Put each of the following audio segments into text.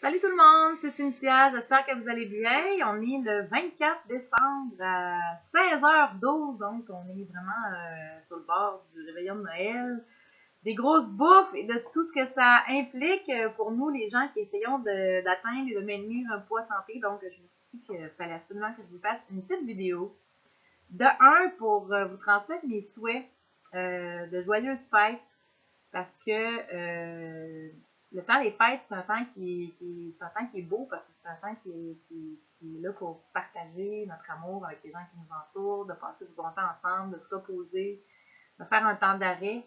Salut tout le monde, c'est Cynthia, j'espère que vous allez bien. On est le 24 décembre à 16h12, donc on est vraiment sur le bord du réveillon de Noël, des grosses bouffes et de tout ce que ça implique pour nous, les gens qui essayons d'atteindre et de maintenir un poids santé. Donc je me suis dit qu'il fallait absolument que je vous fasse une petite vidéo. De un, pour vous transmettre mes souhaits de joyeuses fêtes, parce que le temps des fêtes, c'est un temps qui est beau, parce que c'est un temps qui est là pour partager notre amour avec les gens qui nous entourent, de passer du bon temps ensemble, de se reposer, de faire un temps d'arrêt.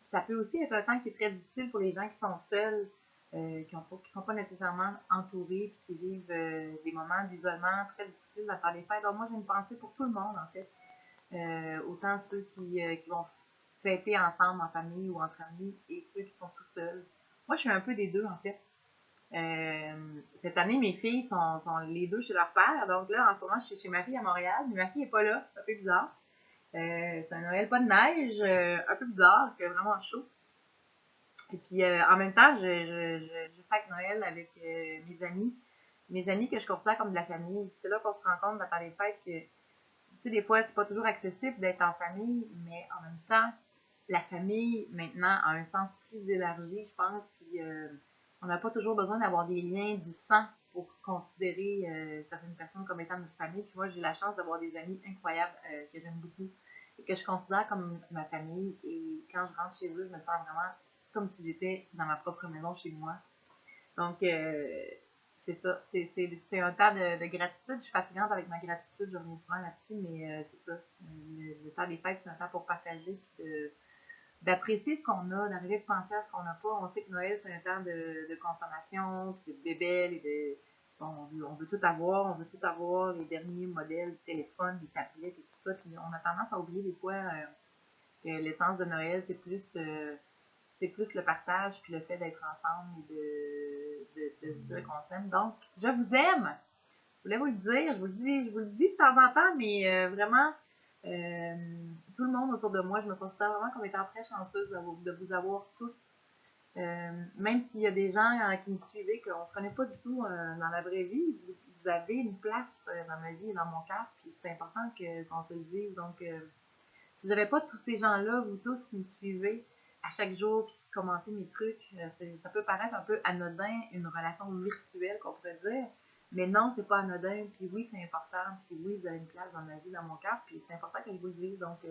Ça peut aussi être un temps qui est très difficile pour les gens qui sont seuls, qui ne sont pas nécessairement entourés, puis qui vivent des moments d'isolement très difficiles à faire les fêtes. Donc moi, j'ai une pensée pour tout le monde, en fait. Autant ceux qui vont fêter ensemble en famille ou entre amis et ceux qui sont tout seuls. Moi, je suis un peu des deux, en fait. Cette année, mes filles sont les deux chez leur père. Donc là, en ce moment, je suis chez ma fille à Montréal, mais ma fille n'est pas là. C'est un peu bizarre. C'est un Noël pas de neige, un peu bizarre, il fait vraiment chaud. Et puis, en même temps, je fête Noël avec mes amis que je considère comme de la famille. Puis c'est là qu'on se rend compte dans les fêtes que, tu sais, des fois, c'est pas toujours accessible d'être en famille, mais en même temps, la famille, maintenant, a un sens plus élargi, je pense. Puis, on n'a pas toujours besoin d'avoir des liens du sang pour considérer certaines personnes comme étant notre famille. Puis moi, j'ai la chance d'avoir des amis incroyables que j'aime beaucoup et que je considère comme ma famille. Et quand je rentre chez eux, je me sens vraiment comme si j'étais dans ma propre maison chez moi. Donc, c'est ça. C'est un temps de gratitude. Je suis fatigante avec ma gratitude, je reviens souvent là-dessus, mais c'est ça. Le temps des fêtes, c'est un temps pour partager et d'apprécier ce qu'on a, d'arriver de penser à ce qu'on n'a pas. On sait que Noël, c'est un temps de consommation, puis de bébelles et de. Bon, on veut tout avoir, les derniers modèles de téléphone, des tablettes et tout ça. Puis on a tendance à oublier des fois que l'essence de Noël, c'est plus le partage puis le fait d'être ensemble et de se dire qu'on s'aime. Donc, je vous aime. Je voulais vous le dire, je vous le dis de temps en temps, mais vraiment, euh, tout le monde autour de moi, je me considère vraiment comme étant très chanceuse de vous avoir tous. Même s'il y a des gens qui me suivaient, qu'on ne se connaît pas du tout dans la vraie vie, vous avez une place dans ma vie et dans mon cœur, puis c'est important qu'on se le dise. Donc, si j'avais pas tous ces gens-là, vous tous qui me suivez à chaque jour, puis qui commentez mes trucs, ça peut paraître un peu anodin, une relation virtuelle qu'on pourrait dire, mais non, c'est pas anodin, puis oui, c'est important, puis oui, vous avez une place dans ma vie, dans mon cœur, puis c'est important que je vous le dise, donc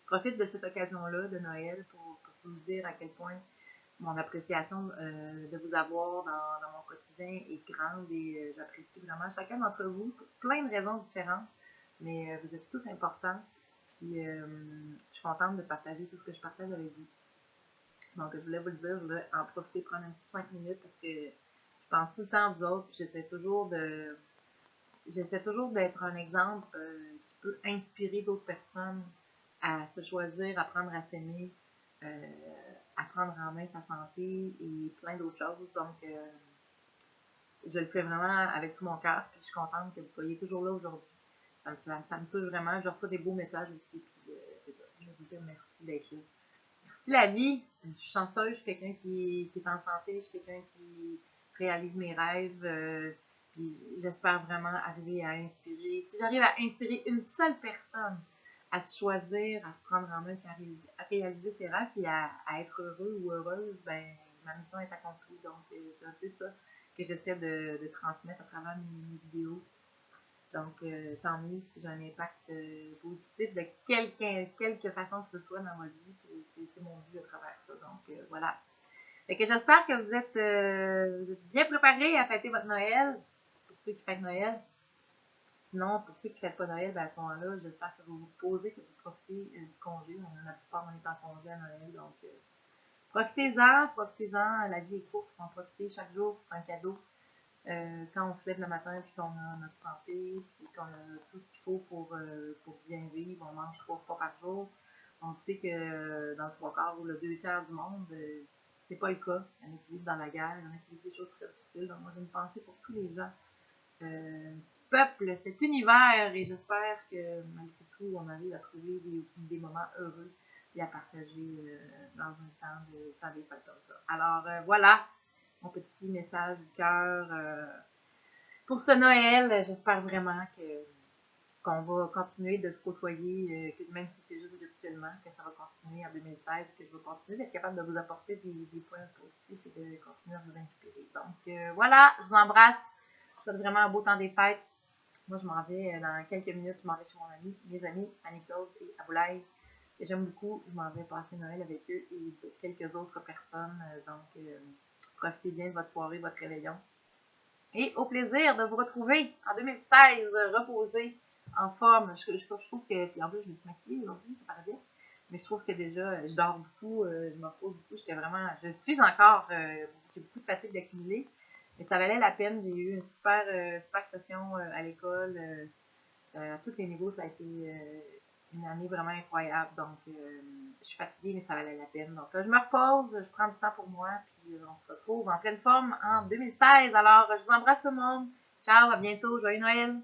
profite de cette occasion-là de Noël pour vous dire à quel point mon appréciation de vous avoir dans mon quotidien est grande et j'apprécie vraiment chacun d'entre vous pour plein de raisons différentes, mais vous êtes tous importants. Puis, je suis contente de partager tout ce que je partage avec vous. Donc, je voulais vous le dire, je voulais en profiter, prendre un petit 5 minutes parce que je pense tout le temps à vous autres. Puis j'essaie toujours d'être un exemple qui peut inspirer d'autres personnes à se choisir, à apprendre à s'aimer, à prendre en main sa santé et plein d'autres choses. Donc, je le fais vraiment avec tout mon cœur. Puis, je suis contente que vous soyez toujours là aujourd'hui. Ça me touche vraiment. Je reçois des beaux messages aussi. Puis, c'est ça. Je vais vous dire merci d'être là. Merci la vie. Je suis chanceuse. Je suis quelqu'un qui est en santé. Je suis quelqu'un qui réalise mes rêves. Puis j'espère vraiment arriver à inspirer. Si j'arrive à inspirer une seule personne à se choisir, à se prendre en main, à réaliser ses rêves, puis à être heureux ou heureuse, ben ma mission est accomplie. Donc c'est un peu ça que j'essaie de transmettre à travers mes vidéos. Donc, tant mieux si j'ai un impact positif de quelque façon que ce soit dans votre vie. C'est mon but à travers ça. Donc, voilà. Fait que j'espère que vous êtes bien préparés à fêter votre Noël, pour ceux qui fêtent Noël. Sinon, pour ceux qui ne fêtent pas Noël, ben à ce moment-là, j'espère que vous vous posez, que vous profitez du congé. La plupart, on est en congé à Noël. Donc, profitez-en. La vie est courte, il faut en profiter chaque jour. C'est un cadeau. Quand on se lève le matin puis qu'on a notre santé, puis qu'on a tout ce qu'il faut pour bien vivre, on mange 3 fois par jour. On sait que dans le 3 quarts ou le 2 tiers du monde, c'est pas le cas. Il y en a qui vivent dans la guerre, il y en a qui vivent des choses très difficiles. Donc moi j'ai une pensée pour tous les gens. Peuple, cet univers, et j'espère que malgré tout, on arrive à trouver des moments heureux et à partager dans un temps des fêtes comme ça. Alors voilà. mon petit message du cœur pour ce Noël. J'espère vraiment qu'on va continuer de se côtoyer, que même si c'est juste virtuellement, que ça va continuer en 2016, que je vais continuer d'être capable de vous apporter des points positifs et de continuer à vous inspirer. Donc voilà, je vous embrasse. Je vous souhaite vraiment un beau temps des fêtes. Moi, je m'en vais dans quelques minutes, je m'en vais chez mes amis, Annie-Claude et Aboulaye, que j'aime beaucoup. Je m'en vais passer Noël avec eux et quelques autres personnes. Donc, profitez bien de votre soirée, votre réveillon. Et au plaisir de vous retrouver en 2016, reposé, en forme. Je trouve que, puis en plus, je me suis maquillée aujourd'hui, ça paraît bien. Mais je trouve que déjà, je dors beaucoup, je me repose beaucoup. Je suis encore, j'ai beaucoup de fatigue d'accumuler. Mais ça valait la peine. J'ai eu une super session à l'école. À tous les niveaux, ça a été une année vraiment incroyable. Donc, je suis fatiguée, mais ça valait la peine. Donc, là, je me repose, je prends du temps pour moi, puis on se retrouve en pleine forme en 2016. Alors, je vous embrasse tout le monde. Ciao, à bientôt, joyeux Noël!